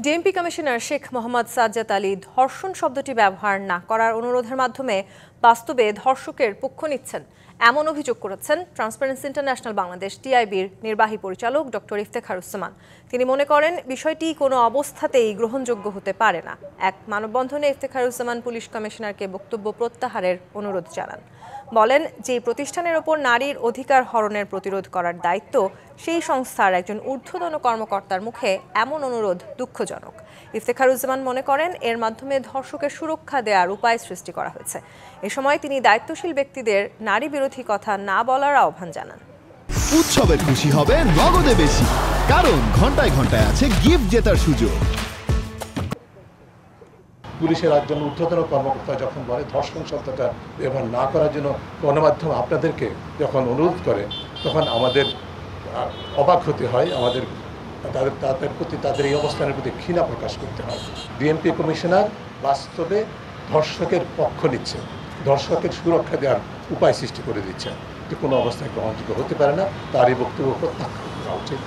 DMP commissioner Sheikh Mohammad Sajjad Ali ধর্ষণ শব্দটি ব্যবহার না করার অনুরোধের মাধ্যমে বাস্তবে ধর্ষকের পক্ষ নিচ্ছেন এমন অভিযোগ করেছেন ট্রান্সপারেন্সি ইন্টারন্যাশনাল বাংলাদেশ টিআইবির নির্বাহী পরিচালক ডক্টর ইফতেখারুজ্জামান। তিনি মনে করেন বিষয়টি কোনো অবস্থাতেই গ্রহণযোগ্য হতে পারে না। এক মানববন্ধনে ইফতেখারুজ্জামান পুলিশ কমিশনারকে বক্তব্য প্রত্যাহারের অনুরোধ জানান। বলেন, যে প্রতিষ্ঠানের ওপর নারীর অধিকার হরণের প্রতিরোধ করার দায়িত্ব সেই সংস্থার একজন ঊর্ধ্বতন কর্মকর্তার মুখে এমন অনুরোধ দুঃখজনক। ইফতেখারুজ্জামান মনে করেন এর মাধ্যমে ধর্ষকের সুরক্ষা দেওয়ার উপায় সৃষ্টি করা হয়েছে। এ সময় তিনি দায়িত্বশীল ব্যক্তিদের নারী বিরোধী কথা না বলার আহ্বান জানান। উৎসবের খুশি হবে নগদে বেশি, কারণ ঘন্টায় ঘন্টায় আছে গিফট জেতার সুযোগ। পুলিশের একজন ঊর্ধ্বতন কর্মকর্তা যখন বলে ধর্ষণ শব্দটা ব্যবহার না করার জন্য গণমাধ্যম আপনাদেরকে যখন অনুরোধ করে, তখন আমাদের অবাক হতে হয়, আমাদের তাদের প্রতি, তাদের এই অবস্থানের প্রতি ঘৃণা প্রকাশ করতে হয়। ডিএমপি কমিশনার বাস্তবে ধর্ষকের পক্ষ নিচ্ছে, ধর্ষকের সুরক্ষা দেওয়ার উপায় সৃষ্টি করে দিচ্ছে, যে কোনো অবস্থায় গ্রহণযোগ্য হতে পারে না। তার এই বক্তব্য প্রত্যাখ্যান করা উচিত।